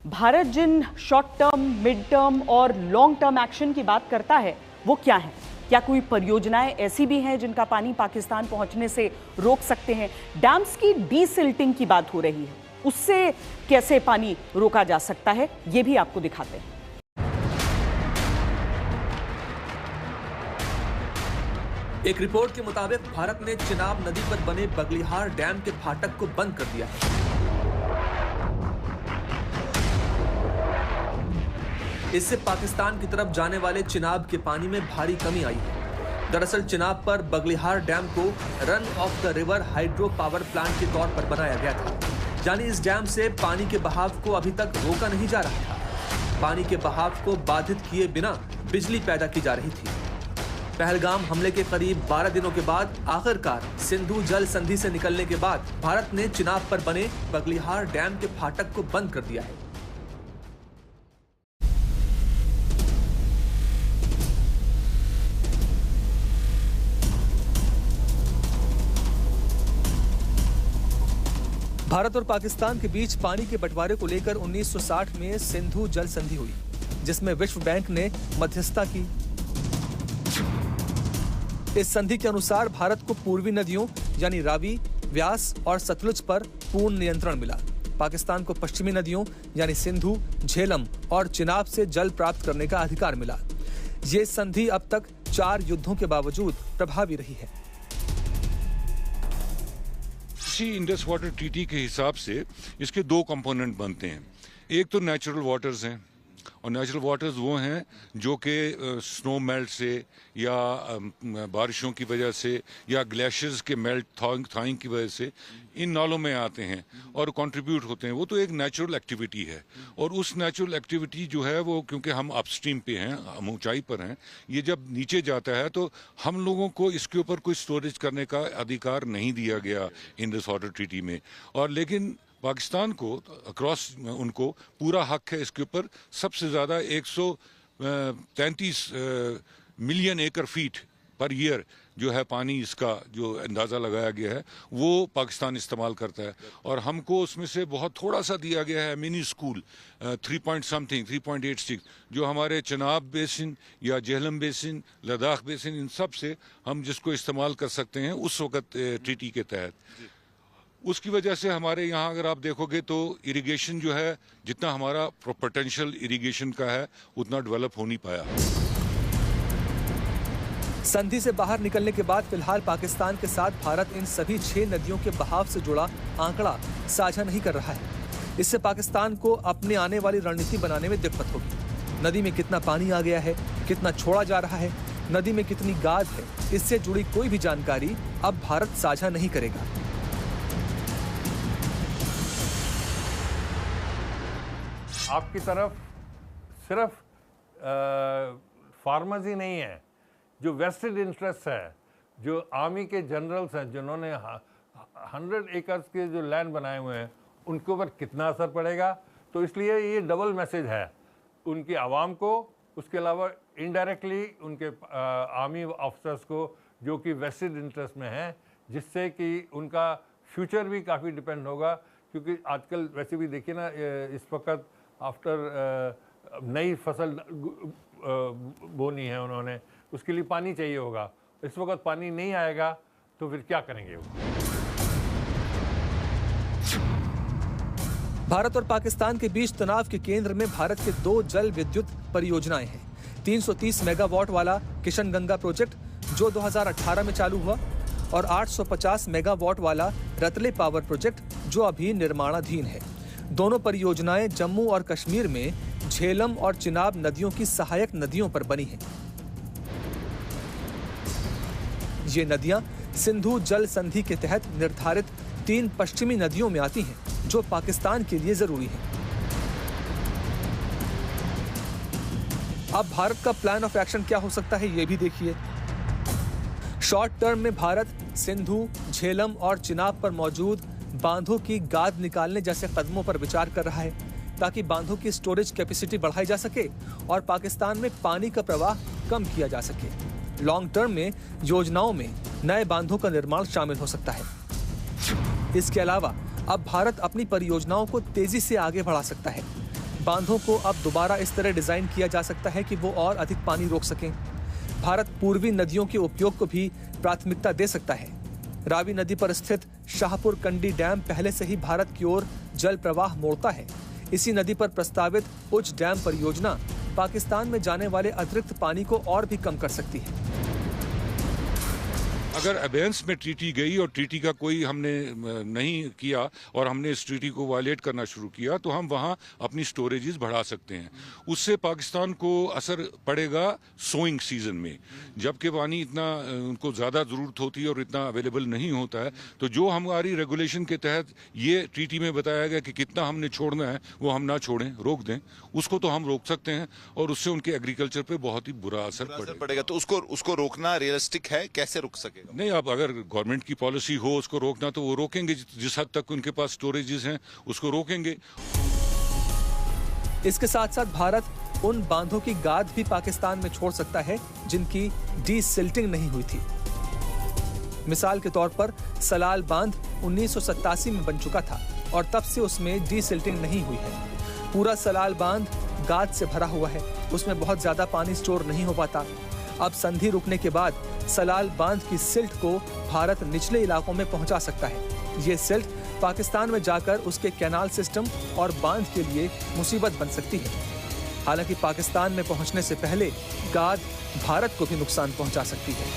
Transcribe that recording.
भारत जिन short term, mid term और long term action की बात करता है वो क्या है? क्या कोई परियोजनाएं ऐसी भी हैं जिनका पानी पाकिस्तान पहुंचने से रोक सकते हैं? डैम्स की डीसिल्टिंग की बात हो रही है, उससे कैसे पानी रोका जा सकता है ये भी आपको दिखाते हैं। एक रिपोर्ट के मुताबिक भारत ने चिनाब नदी पर बने बगलिहार डैम के फाटक को बंद कर दिया है। इससे पाकिस्तान की तरफ जाने वाले चिनाब के पानी में भारी कमी आई है। दरअसल चिनाब पर बगलिहार डैम को run of the river hydro power plant के तौर पर बनाया गया था, यानी इस डैम से पानी के बहाव को अभी तक रोका नहीं जा रहा था। पानी के बहाव को बाधित किए बिना बिजली पैदा की जा रही थी। पहलगाम हमले के करीब 12 दिनों के बाद आखिरकार सिंधु जल संधि से निकलने के बाद भारत ने चिनाब पर बने बगलिहार डैम के फाटक को बंद कर दिया है। भारत और पाकिस्तान के बीच पानी के बंटवारे को लेकर 1960 में सिंधु जल संधि हुई, जिसमें विश्व बैंक ने मध्यस्थता की। इस संधि के अनुसार भारत को पूर्वी नदियों यानी रावी, व्यास और सतलुज पर पूर्ण नियंत्रण मिला। पाकिस्तान को पश्चिमी नदियों यानी सिंधु, झेलम और चिनाब से जल प्राप्त करने का अधिकार मिला। ये संधि अब तक 4 युद्धों के बावजूद प्रभावी रही है। इसी इंडस वाटर ट्रीटी के हिसाब से इसके 2 कंपोनेंट बनते हैं। एक तो नेचुरल वाटर्स हैं, और नेचुरल वाटर्स वो हैं जो कि स्नो मेल्ट से या बारिशों की वजह से या ग्लेशियर्स के मेल्ट थॉइंग की वजह से इन नालों में आते हैं और कंट्रीब्यूट होते हैं। वो तो एक नेचुरल एक्टिविटी है, और उस नेचुरल एक्टिविटी जो है वो क्योंकि हम अपस्ट्रीम पे हैं, हम ऊंचाई पर हैं, ये जब नीचे जाता है तो हम लोगों को इसके ऊपर कोई स्टोरेज करने का अधिकार नहीं दिया गया इंडस वाटर ट्रीटी में। और लेकिन पाकिस्तान को अक्रॉस उनको पूरा हक है इसके ऊपर। सबसे ज़्यादा 133 मिलियन एकड़ फीट पर ईयर जो है पानी, इसका जो अंदाज़ा लगाया गया है वो पाकिस्तान इस्तेमाल करता है, और हमको उसमें से बहुत थोड़ा सा दिया गया है मिनी स्कूल 3.86 जो हमारे चिनाब बेसिन या जेहलम बेसिन, लद्दाख बेसिन, इन सब से हम जिसको इस्तेमाल कर सकते हैं उस वक़्त ट्रीटी के तहत। उसकी वजह से हमारे यहाँ अगर आप देखोगे तो इरिगेशन जो है, जितना हमारा पोटेंशियल इरिगेशन का है उतना डेवलप हो नहीं पाया। संधि से बाहर निकलने के बाद फिलहाल पाकिस्तान के साथ भारत इन सभी 6 नदियों के बहाव से जुड़ा आंकड़ा साझा नहीं कर रहा है। इससे पाकिस्तान को अपने आने वाली रणनीति बनाने में दिक्कत होगी। नदी में कितना पानी आ गया है, कितना छोड़ा जा रहा है, नदी में कितनी गाद है, इससे जुड़ी कोई भी जानकारी अब भारत साझा नहीं करेगा। आपकी तरफ सिर्फ फार्मर्स ही नहीं है, जो वेस्टेड इंटरेस्ट है, जो आर्मी के जनरल्स हैं जिन्होंने 100 एकर्स के जो लैंड बनाए हुए हैं, उनके ऊपर कितना असर पड़ेगा। तो इसलिए ये डबल मैसेज है उनकी आवाम को, उसके अलावा इनडायरेक्टली उनके आर्मी ऑफिसर्स को जो कि वेस्टेड इंटरेस्ट में हैं, जिससे कि उनका फ्यूचर भी काफ़ी डिपेंड होगा। क्योंकि आजकल वैसे भी देखिए ना, इस वक्त आफ्टर नई फसल बोनी है उन्होंने, उसके लिए पानी चाहिए होगा। इस वक्त पानी नहीं आएगा तो फिर क्या करेंगे वो? भारत और पाकिस्तान के बीच तनाव के केंद्र में भारत के 2 जल विद्युत परियोजनाएं हैं। 330 मेगावाट वाला किशनगंगा प्रोजेक्ट जो 2018 में चालू हुआ, और 850 मेगावाट वाला रतले पावर प्रोजेक्ट जो अभी निर्माणाधीन है। दोनों परियोजनाएं जम्मू और कश्मीर में झेलम और चिनाब नदियों की सहायक नदियों पर बनी हैं। ये नदियां सिंधु जल संधि के तहत निर्धारित 3 पश्चिमी नदियों में आती हैं, जो पाकिस्तान के लिए जरूरी है। अब भारत का प्लान ऑफ एक्शन क्या हो सकता है ये भी देखिए। शॉर्ट टर्म में भारत सिंधु, झेलम और चिनाब पर मौजूद बांधों की गाद निकालने जैसे कदमों पर विचार कर रहा है, ताकि बांधों की स्टोरेज कैपेसिटी बढ़ाई जा सके और पाकिस्तान में पानी का प्रवाह कम किया जा सके। लॉन्ग टर्म में योजनाओं में नए बांधों का निर्माण शामिल हो सकता है। इसके अलावा अब भारत अपनी परियोजनाओं को तेजी से आगे बढ़ा सकता है। बांधों को अब दोबारा इस तरह डिजाइन किया जा सकता है कि वो और अधिक पानी रोक सकें। भारत पूर्वी नदियों के उपयोग को भी प्राथमिकता दे सकता है। रावी नदी पर स्थित शाहपुर कंडी डैम पहले से ही भारत की ओर जल प्रवाह मोड़ता है। इसी नदी पर प्रस्तावित उच्च डैम परियोजना पाकिस्तान में जाने वाले अतिरिक्त पानी को और भी कम कर सकती है। अगर अबेंस में ट्रीटी गई और ट्रीटी का कोई हमने नहीं किया और हमने इस ट्रीटी को वायलेट करना शुरू किया तो हम वहाँ अपनी स्टोरेजेस बढ़ा सकते हैं। उससे पाकिस्तान को असर पड़ेगा सोइंग सीजन में, जबकि पानी इतना उनको ज़्यादा ज़रूरत होती है और इतना अवेलेबल नहीं होता है। तो जो हमारी रेगुलेशन के तहत ये ट्रीटी में बताया गया कि कितना हमने छोड़ना है वो हम ना छोड़ें, रोक दें, उसको तो हम रोक सकते हैं और उससे उनके एग्रीकल्चर पे बहुत ही बुरा असर पड़ेगा। तो उसको रोकना रियलिस्टिक है, कैसे रुक सकेगा? नहीं, अब अगर गवर्नमेंट की पॉलिसी हो उसको रोकना तो वो रोकेंगे, जिस हद तक उनके पास स्टोरेजेस हैं उसको रोकेंगे। इसके साथ साथ भारत उन बांधों की गाद भी पाकिस्तान में छोड़ सकता है जिनकी डीसिल्टिंग नहीं हुई थी। मिसाल के तौर पर सलाल बांध 1987 में बन चुका था और तब से उसमें डीसिल्टिंग नहीं हुई है। पूरा सलाल बांध गाद से भरा हुआ है, उसमें बहुत ज्यादा पानी स्टोर नहीं हो पाता। अब संधि रुकने के बाद सलाल बांध की सिल्ट को भारत निचले इलाकों में पहुंचा सकता है। ये सिल्ट पाकिस्तान में जाकर उसके कैनाल सिस्टम और बांध के लिए मुसीबत बन सकती है। हालांकि पाकिस्तान में पहुंचने से पहले गाद भारत को भी नुकसान पहुंचा सकती है।